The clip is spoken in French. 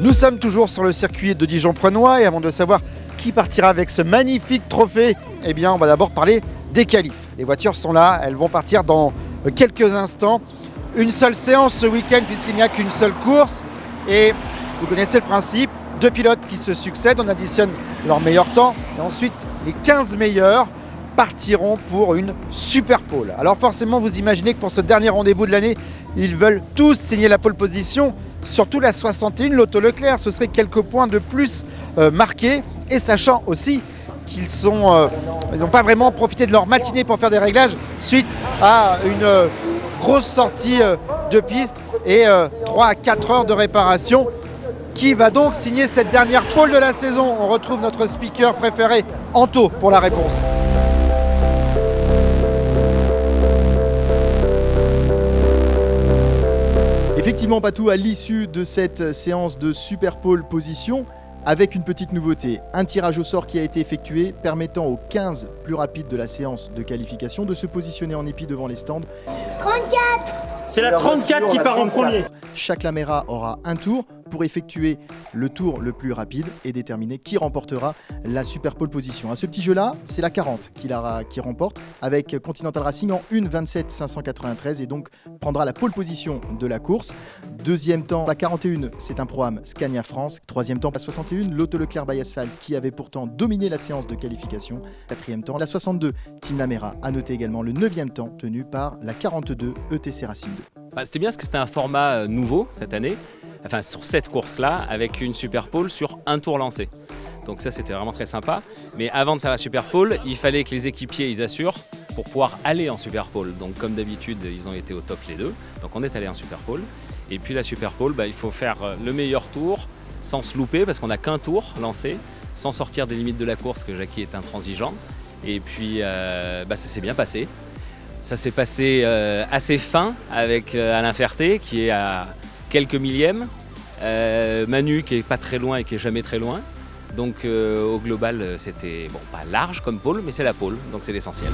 Nous sommes toujours sur le circuit de Dijon-Prenois et avant de savoir qui partira avec ce magnifique trophée, eh bien on va d'abord parler des qualifs. Les voitures sont là, elles vont partir dans quelques instants. Une seule séance ce week-end puisqu'il n'y a qu'une seule course et vous connaissez le principe, deux pilotes qui se succèdent, on additionne leur meilleur temps et ensuite les 15 meilleurs partiront pour une super pole. Alors forcément vous imaginez que pour ce dernier rendez-vous de l'année, ils veulent tous signer la pole position. Surtout la 61, l'Auto Leclerc, ce serait quelques points de plus marqués. Et sachant aussi qu'ils n'ont pas vraiment profité de leur matinée pour faire des réglages suite à une grosse sortie de piste et 3 à 4 heures de réparation. Qui va donc signer cette dernière pole de la saison? On retrouve notre speaker préféré, Anto, pour la réponse. Effectivement, Patou, à l'issue de cette séance de super pole position, avec une petite nouveauté, un tirage au sort qui a été effectué permettant aux 15 plus rapides de la séance de qualification de se positionner en épi devant les stands. 34! C'est la 34 qui part en premier. Chaque Laméra aura un tour pour effectuer le tour le plus rapide et déterminer qui remportera la super pole position. À ce petit jeu-là, c'est la 40 qui remporte avec Continental Racing en 1:27.593 et donc prendra la pole position de la course. Deuxième temps, la 41, c'est un programme Scania France. Troisième temps, la 61, l'Auto Leclerc by Asphalt qui avait pourtant dominé la séance de qualification. Quatrième temps, la 62, Team Laméra. À noter également le 9e temps tenu par la 42, ETC Racing 2. C'était bien parce que c'était un format nouveau cette année, enfin sur cette course-là, avec une super pole sur un tour lancé. Donc ça c'était vraiment très sympa. Mais avant de faire la super pole, il fallait que les équipiers ils assurent pour pouvoir aller en super pole. Donc comme d'habitude, ils ont été au top les deux. Donc on est allé en super pole. Et puis la super pole, il faut faire le meilleur tour sans se louper parce qu'on n'a qu'un tour lancé, sans sortir des limites de la course que Jackie est intransigeant. Et puis ça s'est bien passé. Ça s'est passé assez fin avec Alain Ferté qui est à quelques millièmes, Manu qui est pas très loin et qui est jamais très loin. Donc au global c'était pas large comme pole mais c'est la pole, donc c'est l'essentiel.